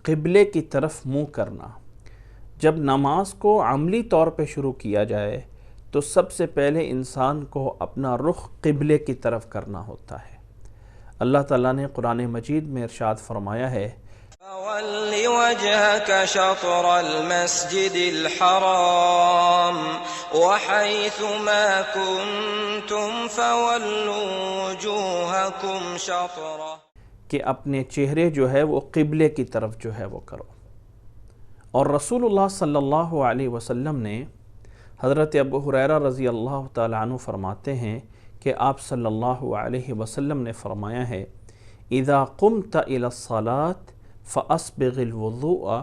قبلے کی طرف منہ کرنا۔ جب نماز کو عملی طور پہ شروع کیا جائے تو سب سے پہلے انسان کو اپنا رخ قبلے کی طرف کرنا ہوتا ہے۔ اللہ تعالیٰ نے قرآن مجید میں ارشاد فرمایا ہے، فَوَلِّ وَجْهَكَ شَطْرَ الْمَسْجِدِ الْحَرَامِ وَحَيْثُ مَا كُنْتُمْ فَوَلُّوا وُجُوهَكُمْ شَطْرَهُ، کہ اپنے چہرے جو ہے وہ قبلے کی طرف جو ہے وہ کرو۔ اور رسول اللہ صلی اللہ علیہ وسلم نے حضرت ابو ہریرہ رضی اللہ تعالیٰ عنہ فرماتے ہیں کہ آپ صلی اللہ علیہ وسلم نے فرمایا ہے، اذا قمت الى الصلاة فاسبغ الوضوء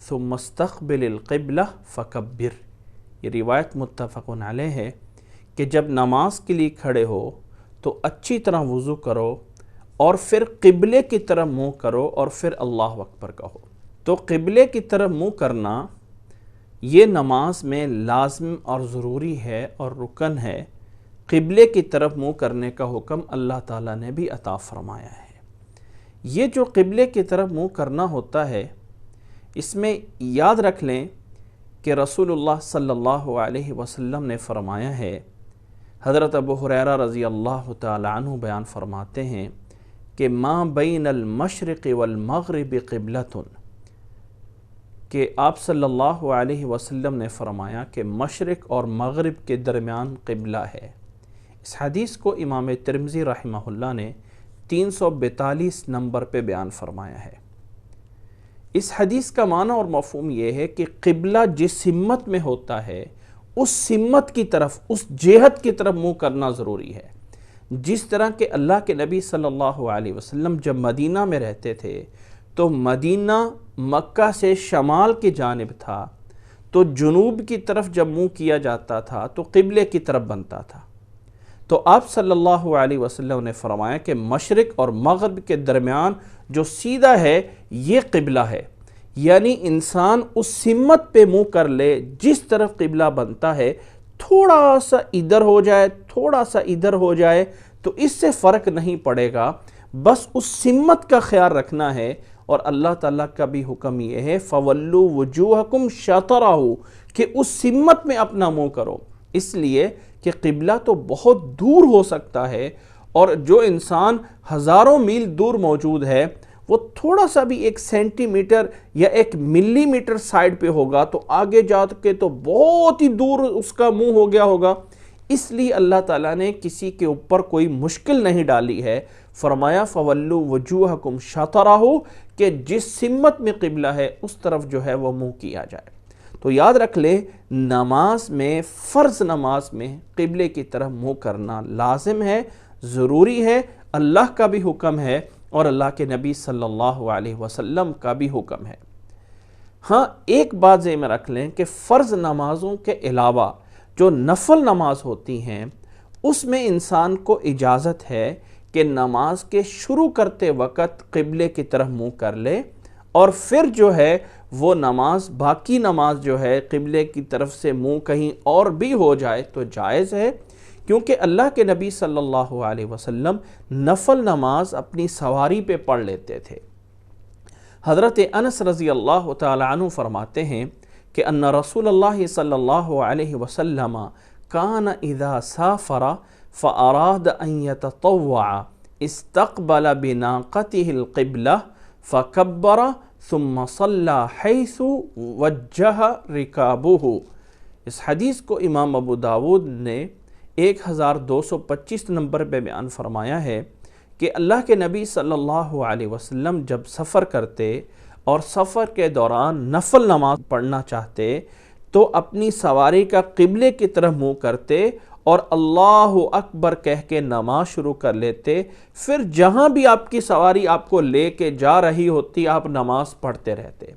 ثم استقبل القبلہ فکبر۔ یہ روایت متفق علیہ ہے کہ جب نماز کے لیے کھڑے ہو تو اچھی طرح وضو کرو اور پھر قبلے کی طرف منہ کرو اور پھر اللہ اکبر کہو۔ تو قبلے کی طرف منہ کرنا یہ نماز میں لازم اور ضروری ہے اور رکن ہے۔ قبلے کی طرف منہ کرنے کا حکم اللہ تعالیٰ نے بھی عطا فرمایا ہے۔ یہ جو قبلے کی طرف منہ کرنا ہوتا ہے، اس میں یاد رکھ لیں کہ رسول اللہ صلی اللہ علیہ وسلم نے فرمایا ہے، حضرت ابو ہریرہ رضی اللہ تعالیٰ عنہ بیان فرماتے ہیں کہ ما بین المشرق والمغرب قبلۃ، کہ آپ صلی اللہ علیہ وسلم نے فرمایا کہ مشرق اور مغرب کے درمیان قبلہ ہے۔ اس حدیث کو امام ترمذی رحمہ اللہ نے 342 نمبر پہ بیان فرمایا ہے۔ اس حدیث کا معنی اور مفہوم یہ ہے کہ قبلہ جس سمت میں ہوتا ہے اس سمت کی طرف، اس جہت کی طرف منہ کرنا ضروری ہے۔ جس طرح کہ اللہ کے نبی صلی اللہ علیہ وسلم جب مدینہ میں رہتے تھے تو مدینہ مکہ سے شمال کی جانب تھا، تو جنوب کی طرف جب منہ کیا جاتا تھا تو قبلے کی طرف بنتا تھا۔ تو آپ صلی اللہ علیہ وسلم نے فرمایا کہ مشرق اور مغرب کے درمیان جو سیدھا ہے یہ قبلہ ہے، یعنی انسان اس سمت پہ منہ کر لے جس طرف قبلہ بنتا ہے، تھوڑا سا ادھر ہو جائے، تھوڑا سا ادھر ہو جائے تو اس سے فرق نہیں پڑے گا، بس اس سمت کا خیال رکھنا ہے۔ اور اللہ تعالیٰ کا بھی حکم یہ ہے فَوَلُّوا وُجُوهَكُمْ شَطْرَهُ، کہ اس سمت میں اپنا منہ کرو، اس لیے کہ قبلہ تو بہت دور ہو سکتا ہے، اور جو انسان ہزاروں میل دور موجود ہے وہ تھوڑا سا بھی 1 سینٹی میٹر یا 1 ملی میٹر سائڈ پہ ہوگا تو آگے جا کے تو بہت ہی دور اس کا منہ ہو گیا ہوگا۔ اس لیے اللہ تعالیٰ نے کسی کے اوپر کوئی مشکل نہیں ڈالی ہے، فرمایا فَوَلُّوا وُجُوهَكُمْ شَطْرَهُ، کہ جس سمت میں قبلہ ہے اس طرف جو ہے وہ منہ کیا جائے۔ تو یاد رکھ لیں، نماز میں، فرض نماز میں قبلے کی طرف منہ کرنا لازم ہے، ضروری ہے، اللہ کا بھی حکم ہے اور اللہ کے نبی صلی اللہ علیہ وسلم کا بھی حکم ہے۔ ہاں، ایک بات ذہن میں رکھ لیں کہ فرض نمازوں کے علاوہ جو نفل نماز ہوتی ہیں اس میں انسان کو اجازت ہے کہ نماز کے شروع کرتے وقت قبلے کی طرف منہ کر لے، اور پھر جو ہے وہ نماز، باقی نماز جو ہے قبلے کی طرف سے منہ کہیں اور بھی ہو جائے تو جائز ہے، کیونکہ اللہ کے نبی صلی اللہ علیہ وسلم نفل نماز اپنی سواری پہ پڑھ لیتے تھے۔ حضرت انس رضی اللہ تعالی عنہ فرماتے ہیں کہ ان رسول اللہ صلی اللہ علیہ وسلم کان اذا سافر فاراد ان يتطوع استقبل بناقته القبلہ فکبر ثم صلی حیث وجہ رکابہ۔ اس حدیث کو امام ابو داود نے 1225 نمبر پہ بیان فرمایا ہے کہ اللہ کے نبی صلی اللہ علیہ وسلم جب سفر کرتے اور سفر کے دوران نفل نماز پڑھنا چاہتے تو اپنی سواری کا قبلے کی طرف منہ کرتے اور اللہ اکبر کہہ کے نماز شروع کر لیتے، پھر جہاں بھی آپ کی سواری آپ کو لے کے جا رہی ہوتی آپ نماز پڑھتے رہتے۔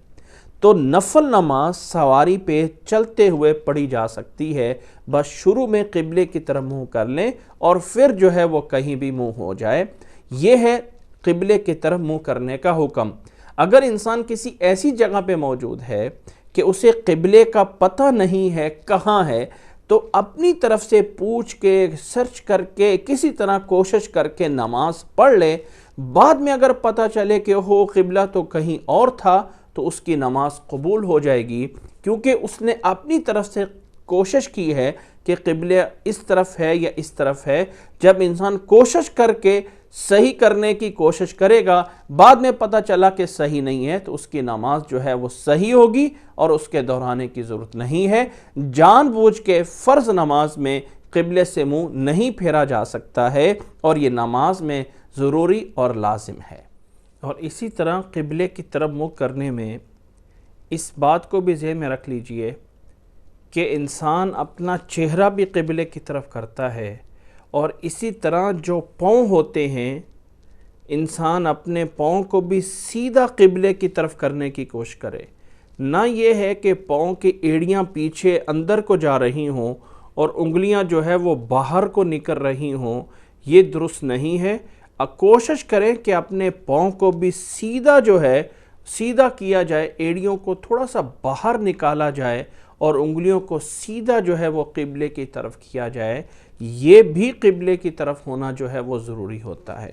تو نفل نماز سواری پہ چلتے ہوئے پڑھی جا سکتی ہے، بس شروع میں قبلے کی طرف منہ کر لیں اور پھر جو ہے وہ کہیں بھی منہ ہو جائے۔ یہ ہے قبلے کی طرف منہ کرنے کا حکم۔ اگر انسان کسی ایسی جگہ پہ موجود ہے کہ اسے قبلے کا پتہ نہیں ہے کہاں ہے، تو اپنی طرف سے پوچھ کے، سرچ کر کے، کسی طرح کوشش کر کے نماز پڑھ لے۔ بعد میں اگر پتہ چلے کہ قبلہ تو کہیں اور تھا تو اس کی نماز قبول ہو جائے گی، کیونکہ اس نے اپنی طرف سے کوشش کی ہے کہ قبلہ اس طرف ہے یا اس طرف ہے۔ جب انسان کوشش کر کے صحیح کرنے کی کوشش کرے گا، بعد میں پتہ چلا کہ صحیح نہیں ہے، تو اس کی نماز جو ہے وہ صحیح ہوگی اور اس کے دہرانے کی ضرورت نہیں ہے۔ جان بوجھ کے فرض نماز میں قبلے سے منہ نہیں پھیرا جا سکتا ہے، اور یہ نماز میں ضروری اور لازم ہے۔ اور اسی طرح قبلے کی طرف منہ کرنے میں اس بات کو بھی ذہن میں رکھ لیجئے کہ انسان اپنا چہرہ بھی قبلے کی طرف کرتا ہے، اور اسی طرح جو پاؤں ہوتے ہیں، انسان اپنے پاؤں کو بھی سیدھا قبلے کی طرف کرنے کی کوشش کرے۔ نہ یہ ہے کہ پاؤں کی ایڑیاں پیچھے اندر کو جا رہی ہوں اور انگلیاں جو ہے وہ باہر کو نکل رہی ہوں، یہ درست نہیں ہے۔ کوشش کریں کہ اپنے پاؤں کو بھی سیدھا جو ہے سیدھا کیا جائے، ایڑیوں کو تھوڑا سا باہر نکالا جائے اور انگلیوں کو سیدھا جو ہے وہ قبلے کی طرف کیا جائے۔ یہ بھی قبلے کی طرف ہونا جو ہے وہ ضروری ہوتا ہے۔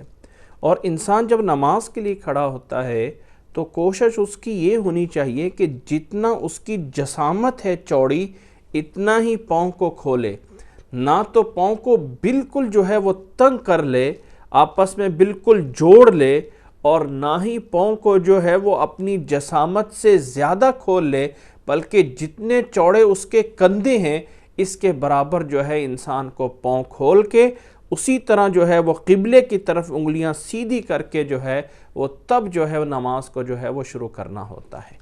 اور انسان جب نماز کے لیے کھڑا ہوتا ہے تو کوشش اس کی یہ ہونی چاہیے کہ جتنا اس کی جسامت ہے چوڑی، اتنا ہی پاؤں کو کھولے، نہ تو پاؤں کو بالکل جو ہے وہ تنگ کر لے، آپس میں بالکل جوڑ لے، اور نہ ہی پاؤں کو جو ہے وہ اپنی جسامت سے زیادہ کھول لے، بلکہ جتنے چوڑے اس کے کندھے ہیں اس کے برابر جو ہے انسان کو پاؤں کھول کے اسی طرح جو ہے وہ قبلے کی طرف انگلیاں سیدھی کر کے جو ہے وہ تب جو ہے نماز کو جو ہے وہ شروع کرنا ہوتا ہے۔